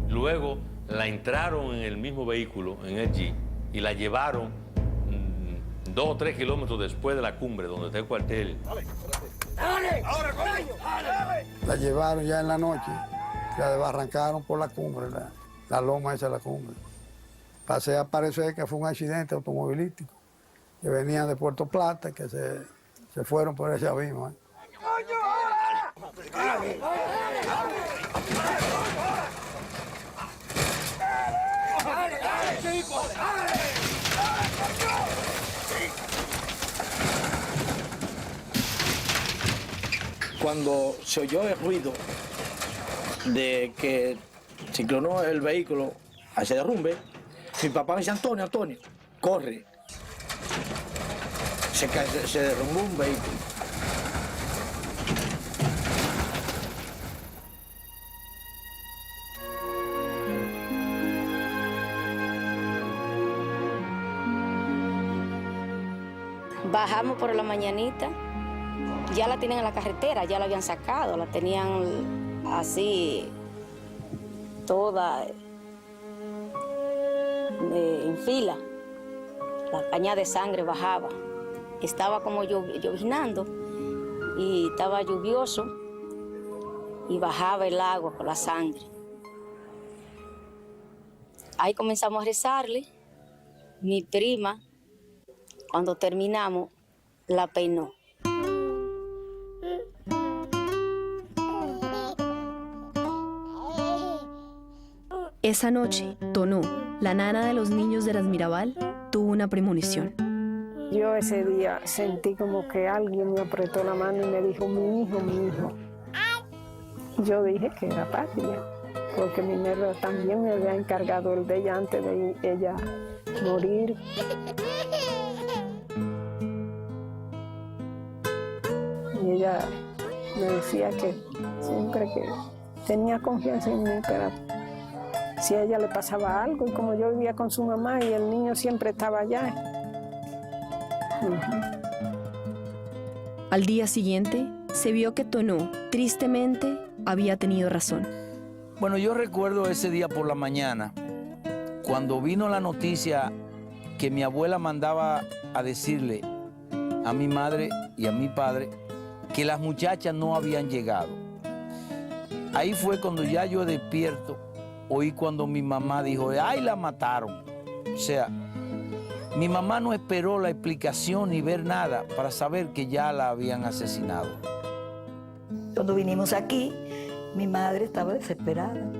Luego la entraron en el mismo vehículo, en el Jeep, y la llevaron 2 o 3 kilómetros después de la cumbre, donde está el cuartel. La llevaron ya en la noche, la desbarrancaron por la cumbre, la loma esa de la cumbre. Pasé a parecer que fue un accidente automovilístico, que venían de Puerto Plata, que se fueron por ese abismo. Cuando se oyó el ruido de que se inclinó el vehículo hacia derrumbe, mi papá me dice, Antonio, corre. Se derrumbó un vehículo. Bajamos por la mañanita, ya la tienen en la carretera, ya la habían sacado, la tenían así, toda en fila. La caña de sangre bajaba. Estaba como lloviznando y estaba lluvioso y bajaba el agua con la sangre. Ahí comenzamos a rezarle. Mi prima, cuando terminamos, la peinó. Esa noche, Tonó, la nana de los niños de las Mirabal, tuvo una premonición. Yo ese día sentí como que alguien me apretó la mano y me dijo, mi hijo. Yo dije que era Patria. porque Minerva también me había encargado el de ella antes de ella morir. Y ella me decía que siempre que tenía confianza en mí, pero si a ella le pasaba algo, y como yo vivía con su mamá y el niño siempre estaba allá. Al día siguiente, se vio que Tonó, tristemente, había tenido razón. Bueno, yo recuerdo ese día por la mañana, cuando vino la noticia que mi abuela mandaba a decirle a mi madre y a mi padre que las muchachas no habían llegado. Ahí fue cuando ya yo despierto, oí cuando mi mamá dijo, ¡ay, la mataron! O sea, mi mamá no esperó la explicación ni ver nada para saber que ya la habían asesinado. Cuando vinimos aquí, mi madre estaba desesperada.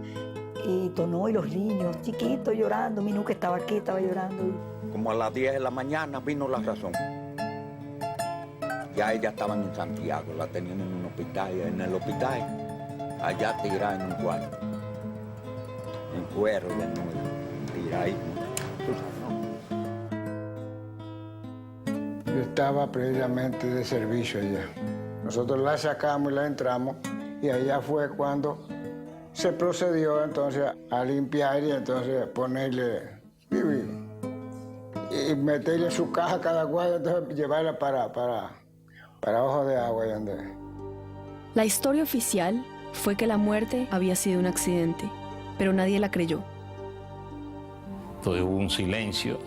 Y Tonó y los niños chiquitos llorando. Mi nuca estaba aquí, estaba llorando. Como a las 10 de la mañana vino la razón. Ya ellas estaban en Santiago, la tenían en un hospital. En el hospital, allá tirada en un cuarto. En cuero, de nuevo, tiradísimo. Yo estaba previamente de servicio allá. Nosotros la sacamos y la entramos, y allá fue cuando se procedió entonces a limpiar y entonces ponerle y meterle su caja a cada cual, entonces llevarla para Ojo de Agua. La historia oficial fue que la muerte había sido un accidente, pero nadie la creyó. Entonces hubo un silencio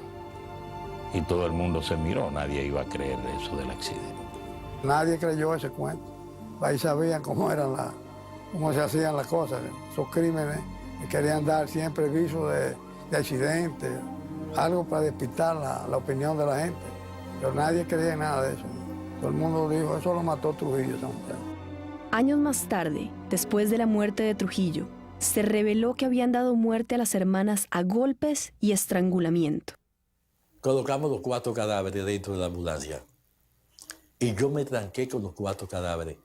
y todo el mundo se miró, nadie iba a creer eso del accidente. Nadie creyó ese cuento. Ahí sabían cómo se hacían las cosas. Esos crímenes que querían dar siempre viso de accidentes, algo para despistar la opinión de la gente. Pero nadie creía en nada de eso. Todo el mundo dijo, eso lo mató Trujillo. Años más tarde, después de la muerte de Trujillo, se reveló que habían dado muerte a las hermanas a golpes y estrangulamiento. Colocamos los 4 cadáveres dentro de la ambulancia. Y yo me tranqué con los 4 cadáveres,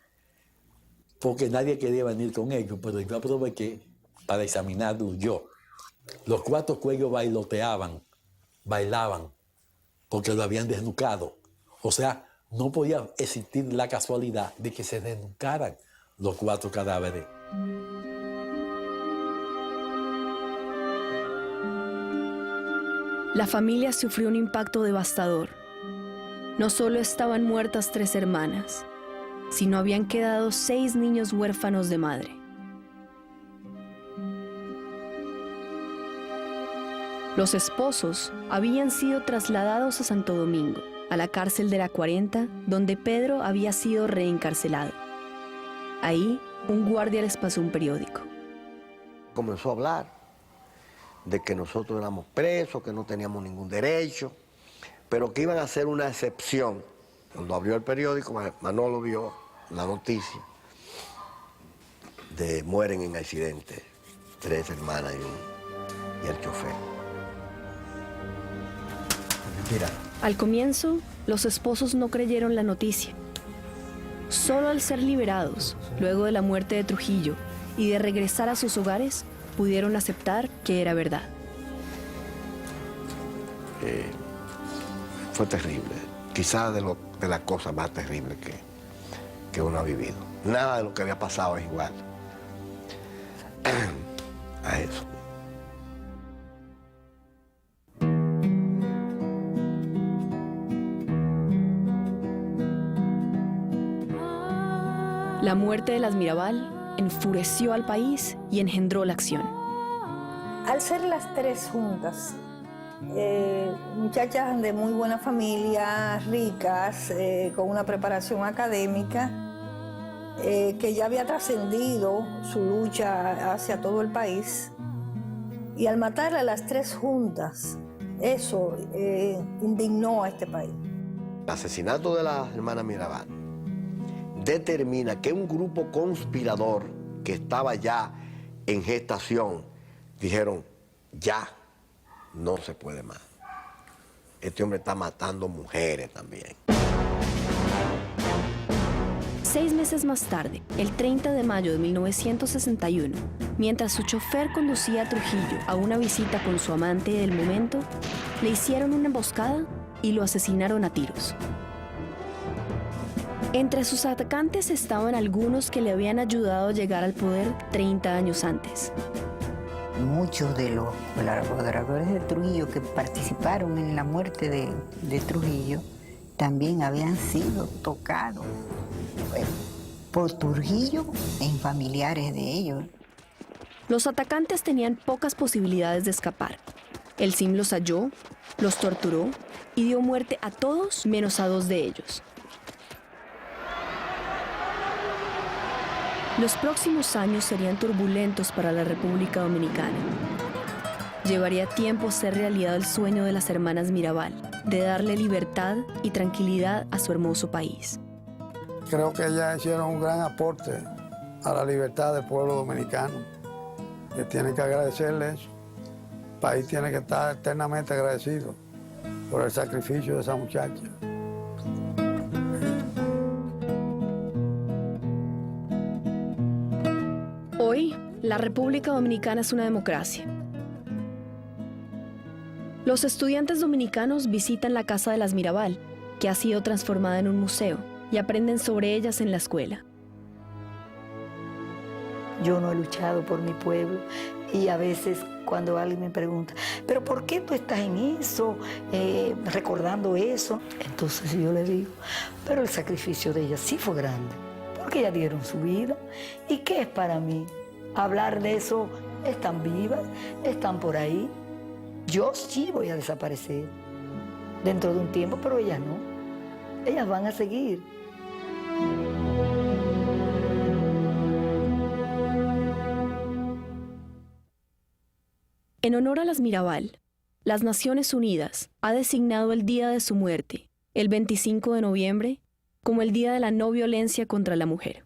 porque nadie quería venir con ellos, pero yo aproveché para examinarlos yo. Los 4 cuellos bailaban, porque lo habían desnucado. O sea, no podía existir la casualidad de que se desnucaran los 4 cadáveres. La familia sufrió un impacto devastador. No solo estaban muertas 3 hermanas, sino habían quedado 6 niños huérfanos de madre. Los esposos habían sido trasladados a Santo Domingo, a la cárcel de la 40, donde Pedro había sido reencarcelado. Ahí, un guardia les pasó un periódico. Comenzó a hablar de que nosotros éramos presos, que no teníamos ningún derecho, pero que iban a hacer una excepción. Cuando abrió el periódico, Manolo vio la noticia de mueren en accidente 3 hermanas y el chofer. Mira. Al comienzo, los esposos no creyeron la noticia. Solo al ser liberados, luego de la muerte de Trujillo, y de regresar a sus hogares, pudieron aceptar que era verdad. Fue terrible, quizás de las cosas más terribles que uno ha vivido. Nada de lo que había pasado es igual a eso. La muerte de las Mirabal enfureció al país y engendró la acción. Al ser las 3 juntas, muchachas de muy buena familia, ricas, con una preparación académica, que ya había trascendido su lucha hacia todo el país, y al matar a las 3 juntas, eso indignó a este país. El asesinato de la hermana Mirabal determina que un grupo conspirador que estaba ya en gestación dijeron, ya no se puede más. Este hombre está matando mujeres también. 6 meses más tarde, el 30 de mayo de 1961, mientras su chofer conducía a Trujillo a una visita con su amante del momento, le hicieron una emboscada y lo asesinaron a tiros. Entre sus atacantes estaban algunos que le habían ayudado a llegar al poder 30 años antes. Muchos de los colaboradores de Trujillo que participaron en la muerte de Trujillo también habían sido tocados por Trujillo en familiares de ellos. Los atacantes tenían pocas posibilidades de escapar. El CIM los halló, los torturó y dio muerte a todos menos a 2 de ellos. Los próximos años serían turbulentos para la República Dominicana. Llevaría tiempo ser realidad el sueño de las hermanas Mirabal, de darle libertad y tranquilidad a su hermoso país. Creo que ellas hicieron un gran aporte a la libertad del pueblo dominicano, que tienen que agradecerle eso. El país tiene que estar eternamente agradecido por el sacrificio de esa muchacha. Hoy, la República Dominicana es una democracia. Los estudiantes dominicanos visitan la Casa de las Mirabal, que ha sido transformada en un museo, y aprenden sobre ellas en la escuela. Yo no he luchado por mi pueblo y a veces cuando alguien me pregunta, ¿pero por qué tú estás en eso, recordando eso? Entonces yo le digo, pero el sacrificio de ellas sí fue grande, porque ellas dieron su vida. ¿Y qué es para mí? Hablar de eso, están vivas, están por ahí. Yo sí voy a desaparecer dentro de un tiempo, pero ellas no. Ellas van a seguir. En honor a las Mirabal, las Naciones Unidas ha designado el día de su muerte, el 25 de noviembre, como el Día de la No Violencia contra la Mujer.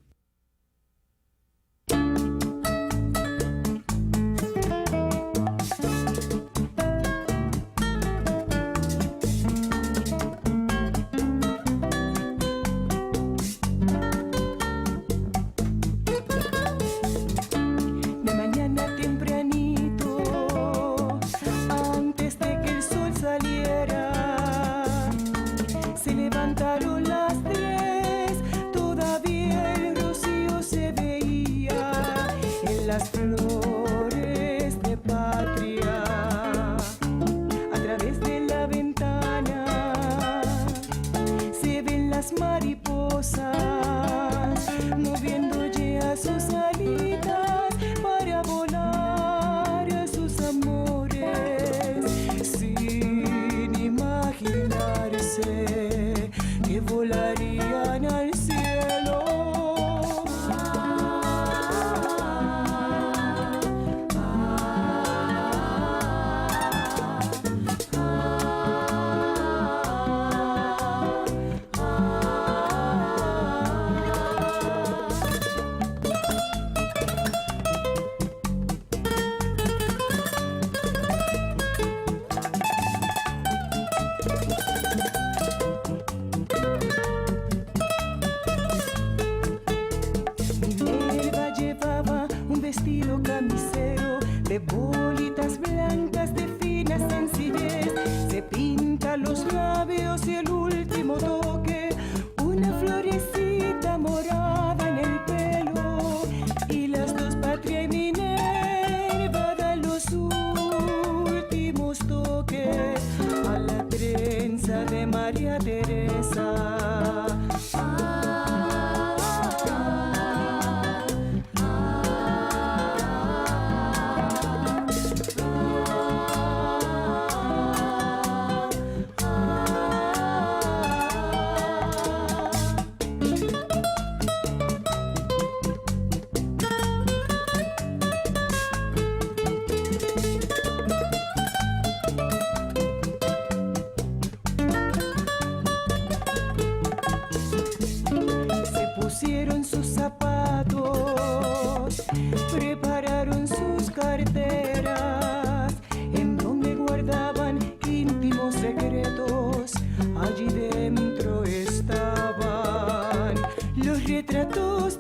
retratos